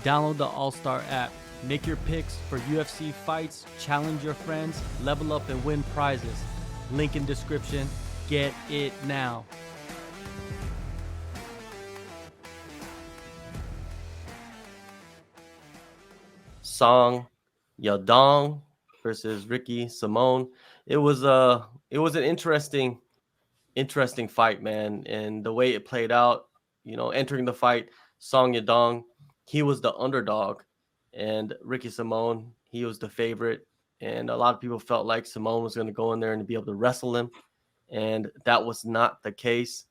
Download the AllStar app. Make your picks for UFC fights, challenge your friends, level up and win prizes. Link in description. Get it now. Song Yadong versus Ricky Simone. It was an interesting fight, man, and the way it played out. Entering the fight, Song Yadong, he was the underdog, and Ricky Simone, he was the favorite. And a lot of people felt like Simone was going to go in there and be able to wrestle him, and that was not the case.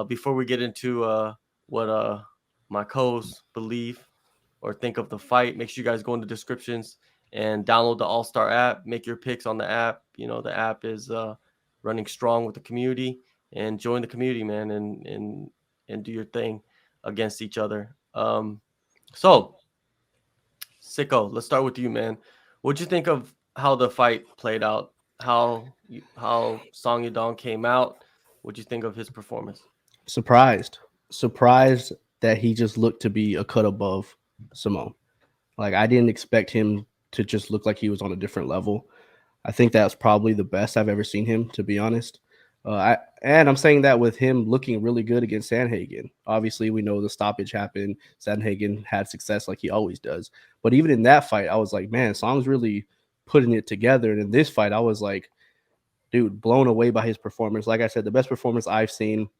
Before we get into what my co-hosts believe or think of the fight, make sure you guys go in the descriptions and download the AllStar app. Make your picks on the app. The app is running strong with the community, and join the community, man, and do your thing against each other. So, Sicko, let's start with you, man. What'd you think of how the fight played out? How Song Yadong came out? What'd you think of his performance? Surprised that he just looked to be a cut above Simone. Like I didn't expect him to just look like he was on a different level. I think that's probably the best I've ever seen him, to be honest. I'm saying that with him looking really good against Sandhagen. Obviously, we know the stoppage happened. Sandhagen had success like he always does. But even in that fight, I was like, man, Song's really putting it together. And in this fight, I was like, dude, blown away by his performance. Like I said, the best performance I've seen.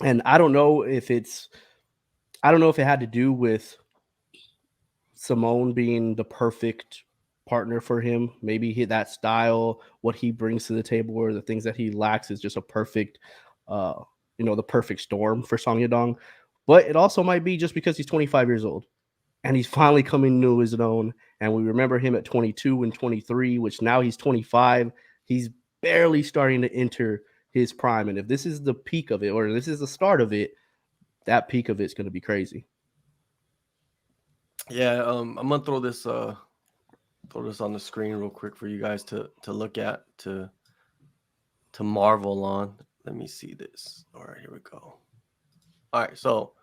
And I don't know if it had to do with Simone being the perfect partner for him. Maybe that style, what he brings to the table, or the things that he lacks is just a perfect, uh, the perfect storm for Song Yadong. But it also might be just because he's 25 years old and he's finally coming to his own. And we remember him at 22 and 23, which now he's 25. He's barely starting to enter his prime. And if this is the peak of it, or this is the start of it, that peak of it's going to be crazy. Yeah, I'm gonna throw this on the screen real quick for you guys to look at, to marvel on. Let me see this. All right, here we go. All right, so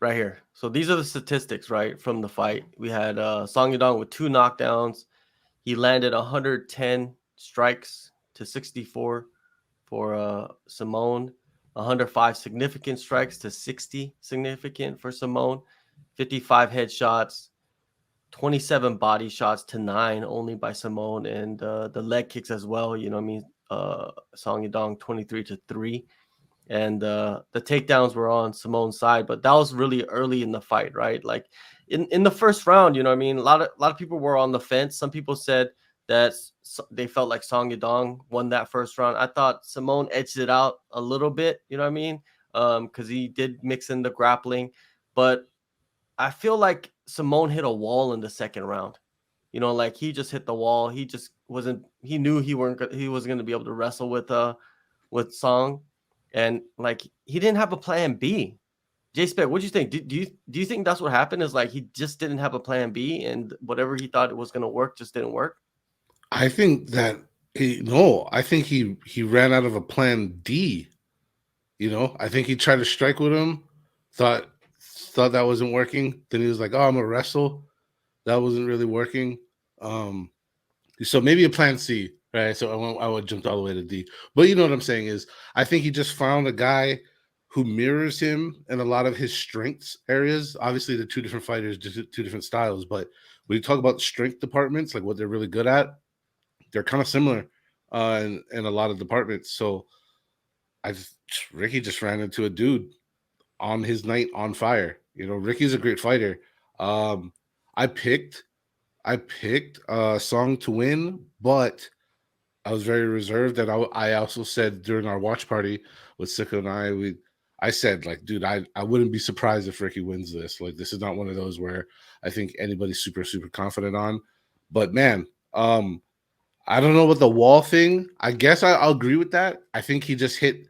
right here. So these are the statistics, right, from the fight. We had Song Yadong with 2 knockdowns. He landed 110 strikes to 64 for Simone. 105 significant strikes to 60 significant for Simone. 55 headshots. 27 body shots to 9 only by Simone, and the leg kicks as well. Song Yadong 23-3, and the takedowns were on Simone's side, but that was really early in the fight, right? Like in the first round, a lot of people were on the fence. Some people said that they felt like Song Yadong won that first round. I thought Simone edged it out a little bit, because he did mix in the grappling, but I feel like Simone hit a wall in the second round. Like he just hit the wall. He just wasn't. He knew he wasn't going to be able to wrestle with Song, and like he didn't have a plan B. J Spec, what do you think? Do you think that's what happened? Is like he just didn't have a plan B, and whatever he thought it was going to work just didn't work. I think that I think he ran out of a plan D. I think he tried to strike with him, thought that wasn't working. Then he was like, "Oh, I'm gonna wrestle." That wasn't really working. So maybe a plan C, right? So I would jumped all the way to D. But you know what I'm saying is, I think he just found a guy who mirrors him in a lot of his strengths areas. Obviously, the two different fighters, just two different styles. But when you talk about strength departments, like what they're really good at, they're kind of similar in a lot of departments. So Ricky just ran into a dude on his night on fire. Ricky's a great fighter. Um, I picked Song to win, but I was very reserved. And I also said during our watch party with Sicko and I said, like, dude, I wouldn't be surprised if Ricky wins this. Like, this is not one of those where I think anybody's super, super confident on. But man, I don't know what the wall thing. I guess I'll agree with that. I think he just hit,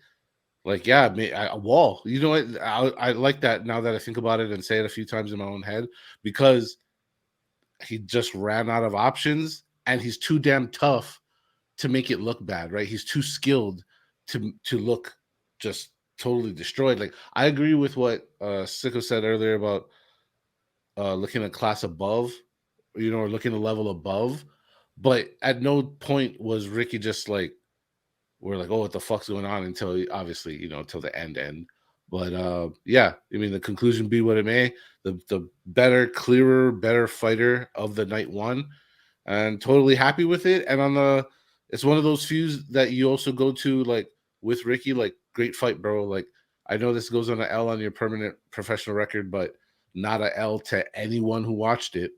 like, yeah, a wall. You know what? I like that now that I think about it and say it a few times in my own head, because he just ran out of options, and he's too damn tough to make it look bad, right? He's too skilled to look just totally destroyed. Like, I agree with what Sicko said earlier about looking a class above, or looking a level above. But at no point was Ricky just like, we're like, oh, what the fuck's going on, until obviously, until the end. But yeah, I mean, the conclusion be what it may, the better, clearer, better fighter of the night won, and totally happy with it. And it's one of those feuds that you also go to like with Ricky, like, great fight, bro. Like, I know this goes on an L on your permanent professional record, but not a L to anyone who watched it.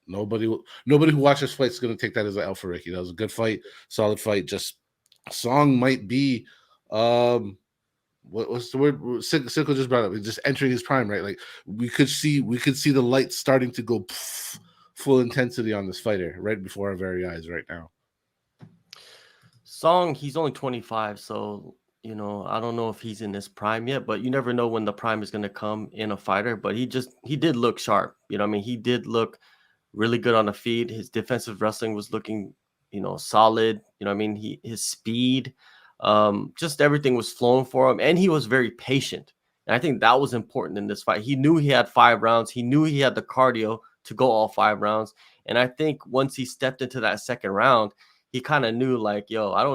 Nobody who watched this fight is going to take that as an L for Ricky. That was a good fight, solid fight. Just Song might be what's the word Sickle just brought up, just entering his prime, right? Like, we could see the light starting to go full intensity on this fighter right before our very eyes right now. Song, he's only 25, so I don't know if he's in his prime yet, but you never know when the prime is going to come in a fighter. But he did look sharp. I mean, he did look really good on the feet. His defensive wrestling was looking, solid. I mean, his speed, just everything was flowing for him, and he was very patient. And I think that was important in this fight. He knew he had 5 rounds. He knew he had the cardio to go all 5 rounds. And I think once he stepped into that second round, he kind of knew, like, yo, I'm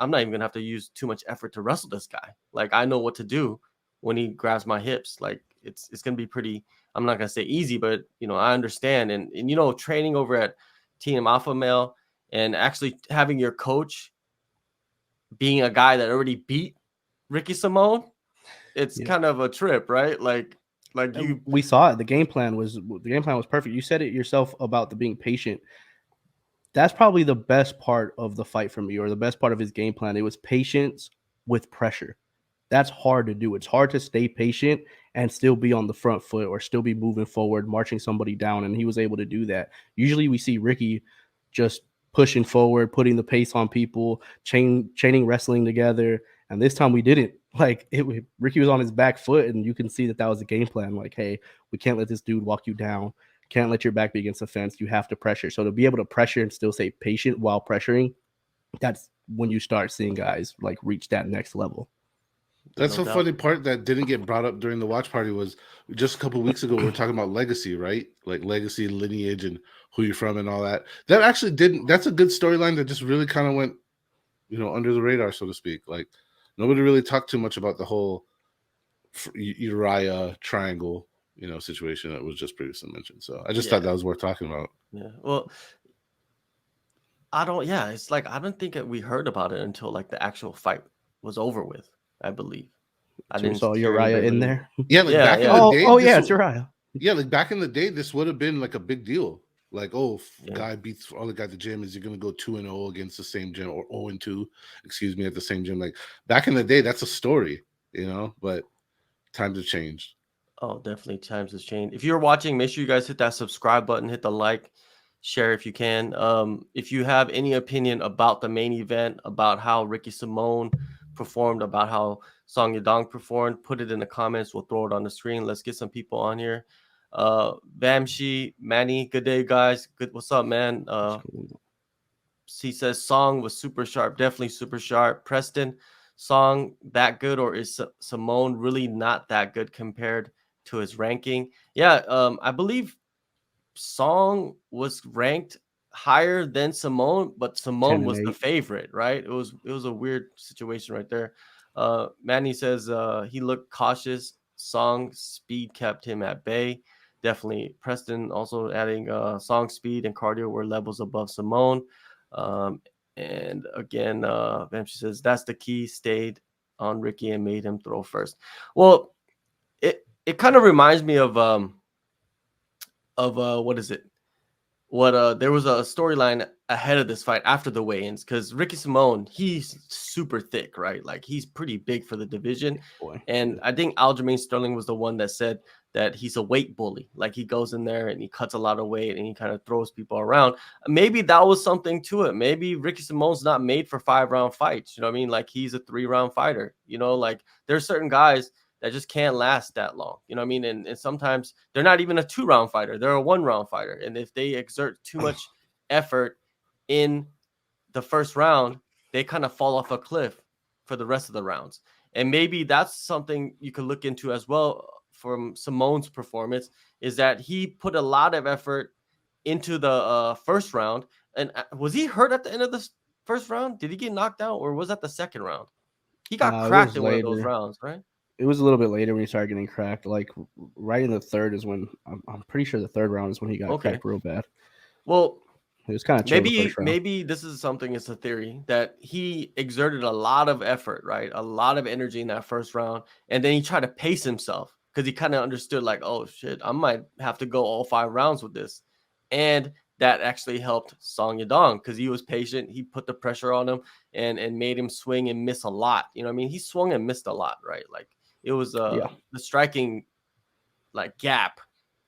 not even gonna have to use too much effort to wrestle this guy. Like, I know what to do when he grabs my hips. Like, it's gonna be pretty, I'm not gonna say easy, but I understand. And training over at Team Alpha Male and actually having your coach being a guy that already beat Ricky Simone, it's kind of a trip, right? Like we saw it. The game plan was perfect. You said it yourself about the being patient. That's probably the best part of the fight for me, or the best part of his game plan. It was patience with pressure. That's hard to do. It's hard to stay patient and still be on the front foot, or still be moving forward, marching somebody down. And he was able to do that. Usually we see Ricky just pushing forward, putting the pace on people, chaining wrestling together. And this time we didn't. Like, Ricky was on his back foot, and you can see that was the game plan. Like, hey, we can't let this dude walk you down. Can't let your back be against the fence. You have to pressure. So to be able to pressure and still stay patient while pressuring, that's when you start seeing guys like reach that next level. That's the funny part that didn't get brought up during the watch party. Was just a couple of weeks ago we were talking about legacy, right? Like legacy, lineage, and who you're from and all that. That actually didn't. That's a good storyline that just really kind of went, under the radar, so to speak. Like, nobody really talked too much about the whole Uriah triangle, situation that was just previously mentioned. So I just thought that was worth talking about. Yeah. Well, it's like, I don't think that we heard about it until like the actual fight was over with, I believe. I didn't saw Uriah in there. Yeah, like back in the day. Oh yeah, it's Uriah. Yeah, like back in the day, this would have been like a big deal. Like, guy beats all the guy at the gym, is you're gonna go 2-0 against the same gym, or 0-2, excuse me, at the same gym. Like, back in the day, that's a story, but times have changed. Oh, definitely times has changed. If you're watching, make sure you guys hit that subscribe button, hit the like, share if you can. If you have any opinion about the main event, about how Ricky Simone performed, about how Song Yadong performed, put it in the comments. We'll throw it on the screen. Let's get some people on here. Vamshi, Manny, good day, guys. Good. What's up, man? He says Song was super sharp, definitely super sharp. Preston, Song that good, or is Simone really not that good compared to his ranking? Yeah, I believe Song was ranked higher than Simone, but Simone was the favorite, right? It was a weird situation right there. Manny says he looked cautious. Song speed kept him at bay. Definitely. Preston also adding Song speed and cardio were levels above Simone. And again, she says that's the key, stayed on Ricky and made him throw first. Well, it kind of reminds me of what is it? There was a storyline ahead of this fight after the weigh-ins, because Ricky Simone, he's super thick, right? Like, he's pretty big for the division. And I think Aljamain Sterling was the one that said that he's a weight bully. Like, he goes in there and he cuts a lot of weight and he kind of throws people around. Maybe that was something to it. Maybe Ricky Simone's not made for 5-round fights. You know what I mean? Like, he's a 3-round fighter. Like, there's certain guys that just can't last that long. You know what I mean? And sometimes they're not even a 2-round fighter. They're a 1-round fighter. And if they exert too much effort in the first round, they kind of fall off a cliff for the rest of the rounds. And maybe that's something you could look into as well from Simone's performance is that he put a lot of effort into the first round. And was he hurt at the end of the first round? Did he get knocked out, or was that the second round? He got It cracked was in one of those later. rounds, right? It was a little bit later when he started getting cracked. Like right in the third is when I'm pretty sure the third round is when he got Okay. cracked real bad. Well, It was kind of chill the first round. maybe this is something, it's a theory that he exerted a lot of effort, right? A lot of energy in that first round. And then he tried to pace himself because he kind of understood like, oh shit, I might have to go all 5 rounds with this. And that actually helped Song Yadong because he was patient. He put the pressure on him and made him swing and miss a lot. You know what I mean? He swung and missed a lot, right? Like it was the striking like gap.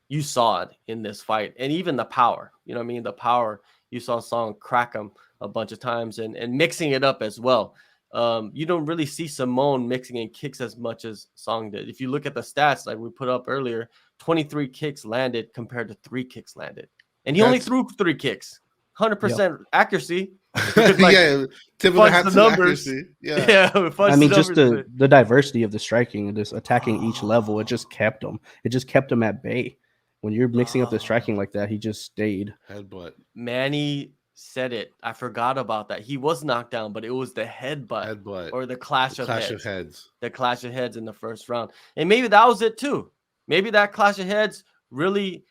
You saw it in this fight, and even the power. You know what I mean? The power. You saw Song crack him a bunch of times and mixing it up as well. You don't really see Simone mixing in kicks as much as Song did. If you look at the stats, like we put up earlier, 23 kicks landed compared to 3 kicks landed, and he only threw 3 kicks, 100% accuracy. Yeah, tip of the hat to accuracy. Yeah. I mean, just the diversity of the striking and just attacking each level, it just kept him. It just kept him at bay. When you're mixing up the striking like that, he just stayed. Headbutt. Manny said it. I forgot about that. He was knocked down, but it was the headbutt or the clash of heads. The clash of heads in the first round. And maybe that was it too. Maybe that clash of heads really,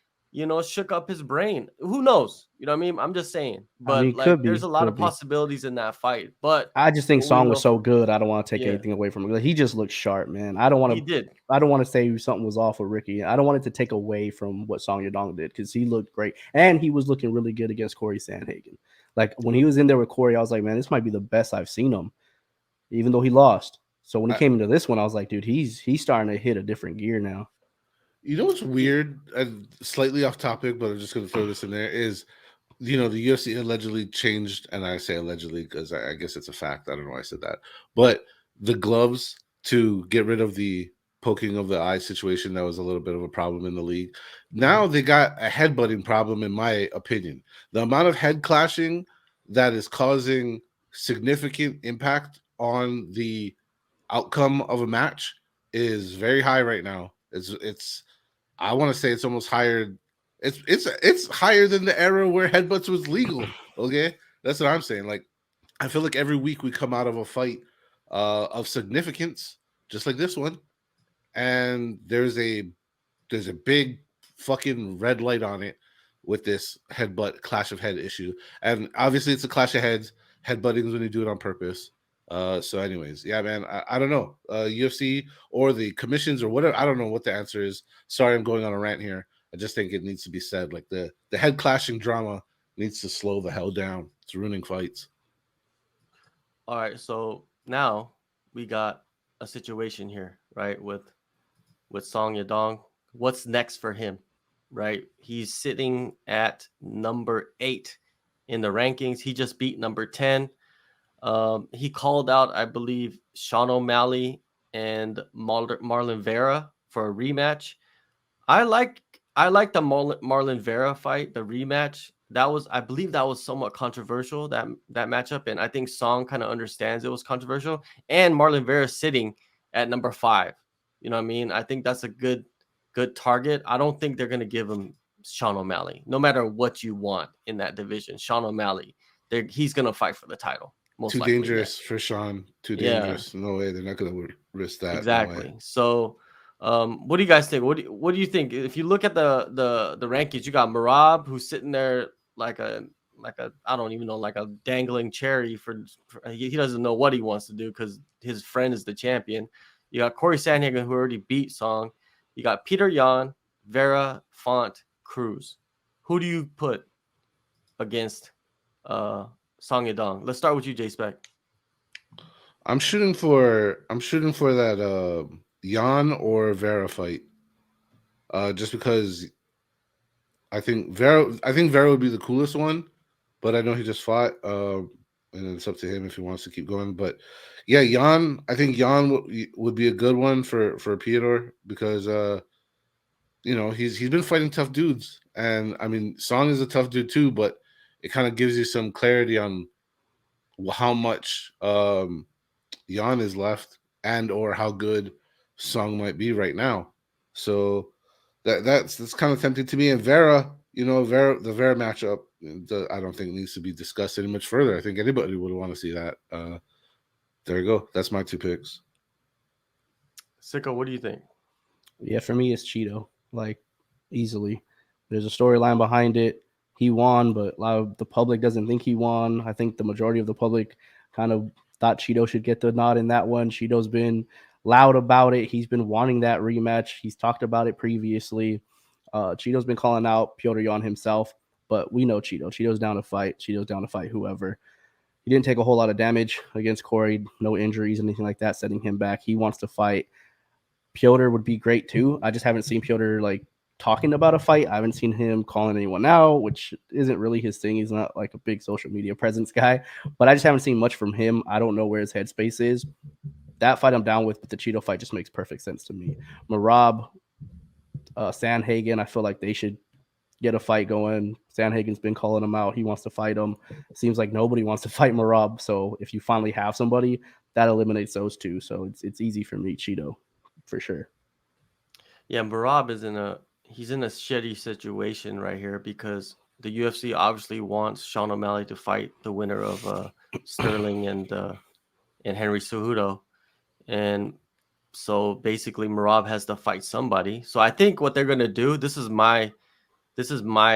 shook up his brain. Who knows? You know what I mean? I'm just saying. But there's a lot of possibilities in that fight. But I just think Song was so good. I don't want to take anything away from him. He just looked sharp, man. I don't want to say something was off with Ricky. I don't want it to take away from what Song Yadong did because he looked great. And he was looking really good against Corey Sandhagen. Like when he was in there with Corey, I was like, man, this might be the best I've seen him, even though he lost. So when he came into this one, I was like, dude, he's starting to hit a different gear now. You know what's weird and slightly off topic, but I'm just going to throw this in there is, the UFC allegedly changed, and I say allegedly because I guess it's a fact. I don't know why I said that. But the gloves to get rid of the poking of the eye situation that was a little bit of a problem in the league. Now they got a headbutting problem, in my opinion. The amount of head clashing that is causing significant impact on the outcome of a match is very high right now. It's I want to say it's almost higher. It's higher than the era where headbutts was legal. Okay, that's what I'm saying. Like, I feel like every week we come out of a fight of significance, just like this one, and there's a big fucking red light on it with this headbutt clash of head issue. And obviously, it's a clash of heads. Headbutting is when you do it on purpose. So anyways, yeah, man, I don't know. UFC or the commissions or whatever. I don't know what the answer is. Sorry, I'm going on a rant here. I just think it needs to be said. Like the head clashing drama needs to slow the hell down. It's ruining fights. All right, so now we got a situation here, right? With Song Yadong. What's next for him? Right? He's sitting at number 8 in the rankings. He just beat number 10. He called out, I believe, Sean O'Malley and Marlon Vera for a rematch. I like the Marlon Vera fight, the rematch. I believe that was somewhat controversial, that matchup, and I think Song kind of understands it was controversial. And Marlon Vera sitting at number 5. You know what I mean? I think that's a good target. I don't think they're gonna give him Sean O'Malley, no matter what you want in that division. Sean O'Malley, he's gonna fight for the title. Too dangerous for Sean. Too dangerous. No way. They're not going to risk that. Exactly. No, so, what do you guys think? What do you think? If you look at the rankings, you got Marab, who's sitting there like a I don't even know, like a dangling cherry for he doesn't know what he wants to do because his friend is the champion. You got Corey Sandhagen, who already beat Song. You got Peter Yan, Vera, Font, Cruz. Who do you put against Song Yadong? Let's start with you, J-Spec. I'm shooting for that Yan or Vera fight. Just because I think Vera would be the coolest one, but I know he just fought. And it's up to him if he wants to keep going. But yeah, Yan, I think Yan would be a good one for Peter because he's been fighting tough dudes, and I mean Song is a tough dude too, but it kind of gives you some clarity on how much Yan is left and or how good Song might be right now. So that's kind of tempting to me. And Vera, the Vera matchup, I don't think needs to be discussed any much further. I think anybody would want to see that. There you go. That's my 2 picks. Sicko, what do you think? Yeah, for me, it's Cheeto, like easily. There's a storyline behind it. He won, but a lot of the public doesn't think he won. I think the majority of the public kind of thought Cheeto should get the nod in that one. Cheeto's been loud about it. He's been wanting that rematch. He's talked about it previously. Cheeto's been calling out Piotr Jan himself, but we know Cheeto. Cheeto's down to fight. Cheeto's down to fight whoever. He didn't take a whole lot of damage against Corey. No injuries, anything like that, setting him back. He wants to fight. Piotr would be great too. I just haven't seen Piotr like talking about a fight. I haven't seen him calling anyone out, which isn't really his thing. He's not like a big social media presence guy, but I just haven't seen much from him. I don't know where his headspace is. That fight I'm down with, but the Cheeto fight just makes perfect sense to me. Merab, Sandhagen, I feel like they should get a fight going. Sandhagen's been calling him out. He wants to fight him. Seems like nobody wants to fight Merab. So if you finally have somebody, that eliminates those two. So it's easy for me, Cheeto, for sure. Yeah, Merab is in a shitty situation right here because the UFC obviously wants Sean O'Malley to fight the winner of Sterling and Henry Cejudo, and so basically Merab has to fight somebody. So I think what they're gonna do, this is my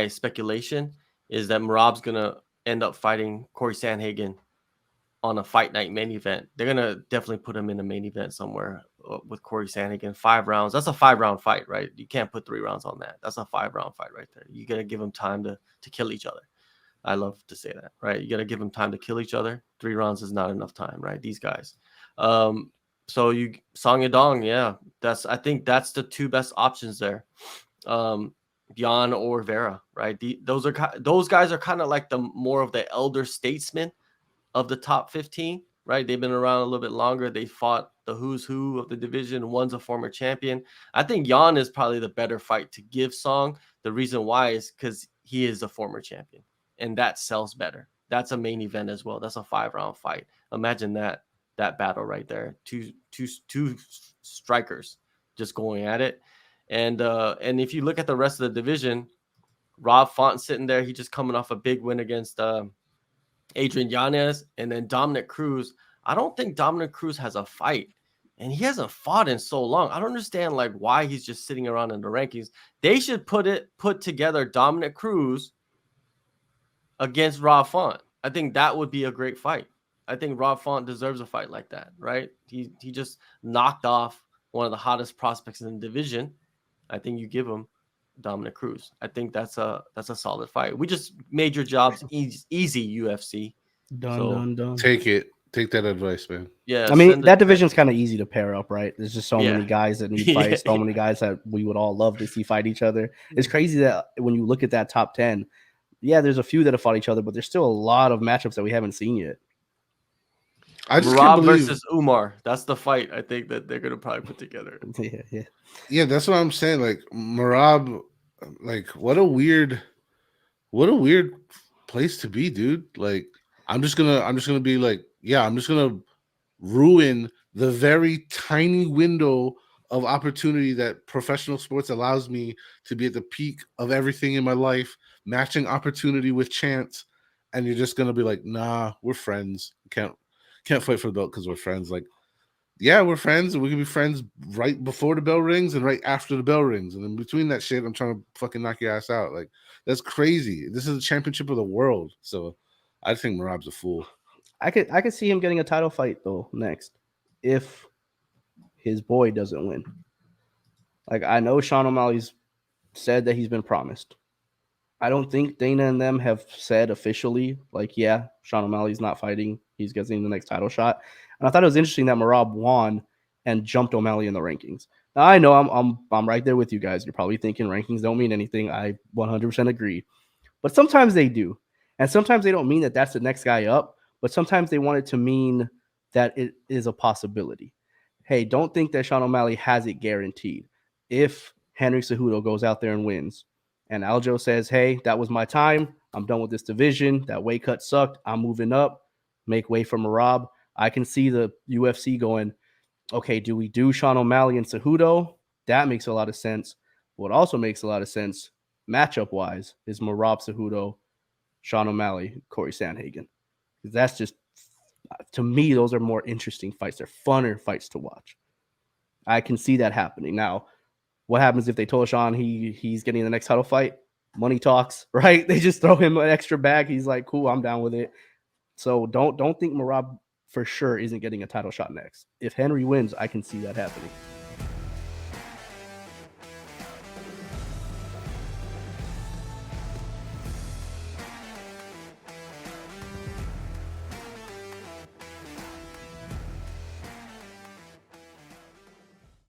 speculation, is that Merab's gonna end up fighting Corey Sandhagen on a fight night main event. They're gonna definitely put him in a main event somewhere with Corey Sandhagen. 5 rounds. That's a 5-round fight, right? You can't put 3 rounds on that. That's a 5-round fight right there. You gotta give them time to kill each other. I love to say that, right? You gotta give them time to kill each other. 3 rounds is not enough time, right? These guys. So you Song Yadong, yeah, I think that's the 2 best options there. Jan or Vera, right? Those guys are kind of like the more of the elder statesmen of the top 15, right? They've been around a little bit longer. They fought the who's who of the division. One's a former champion. I think Jan is probably the better fight to give Song. The reason why is because he is a former champion, and that sells better. That's a main event as well. That's a 5-round fight. Imagine that battle right there. Two strikers just going at it. And if you look at the rest of the division, Rob Font sitting there, he just coming off a big win against Adrian Yanez, and then Dominic Cruz. I don't think Dominic Cruz has a fight, and he hasn't fought in so long. I don't understand like why he's just sitting around in the rankings. They should put together Dominic Cruz against Rob Font. I think that would be a great fight. I think Rob Font deserves a fight like that, right? He just knocked off one of the hottest prospects in the division. I think you give him Dominic Cruz. I think that's a solid fight. We just made your jobs easy, UFC. Done. Take that advice, man. Yeah, I mean, that division's kind of easy to pair up, right? There's just so Yeah. many guys that need fights, so many guys that we would all love to see fight each other. It's crazy that when you look at that top 10, yeah, there's a few that have fought each other, but there's still a lot of matchups that we haven't seen yet. I just can't Rob believe versus Umar. That's the fight I think that they're gonna probably put together. Yeah, that's what I'm saying. Like Merab, like what a weird place to be, dude. Like I'm just gonna be like, yeah, I'm just gonna ruin the very tiny window of opportunity that professional sports allows me to be at the peak of everything in my life, matching opportunity with chance, and you're just gonna be like, nah, we're friends. Can't fight for the belt because we're friends. Like, yeah, we're friends, and we can be friends right before the bell rings and right after the bell rings. And in between that shit, I'm trying to fucking knock your ass out. Like, that's crazy. This is a championship of the world. So I think Merab's a fool. I could see him getting a title fight though next if his boy doesn't win. Like I know Sean O'Malley's said that he's been promised. I don't think Dana and them have said officially, like, yeah, Sean O'Malley's not fighting. He's getting the next title shot. And I thought it was interesting that Merab won and jumped O'Malley in the rankings. Now, I know I'm right there with you guys. You're probably thinking rankings don't mean anything. I 100% agree. But sometimes they do. And sometimes they don't mean that that's the next guy up, but sometimes they want it to mean that it is a possibility. Hey, don't think that Sean O'Malley has it guaranteed. If Henry Cejudo goes out there and wins, and Aljo says, hey, that was my time. I'm done with this division. That weight cut sucked. I'm moving up. Make way for Merab. I can see the UFC going, okay, do we do Sean O'Malley and Cejudo? That makes a lot of sense. What also makes a lot of sense, matchup wise, is Merab Cejudo, Sean O'Malley, Corey Sandhagen. That's just, to me, those are more interesting fights. They're funner fights to watch. I can see that happening. Now, what happens if they told Sean he's getting the next title fight? Money talks, right? They just throw him an extra bag. He's like, cool, I'm down with it. So don't think Merab for sure isn't getting a title shot next. If Henry wins, I can see that happening.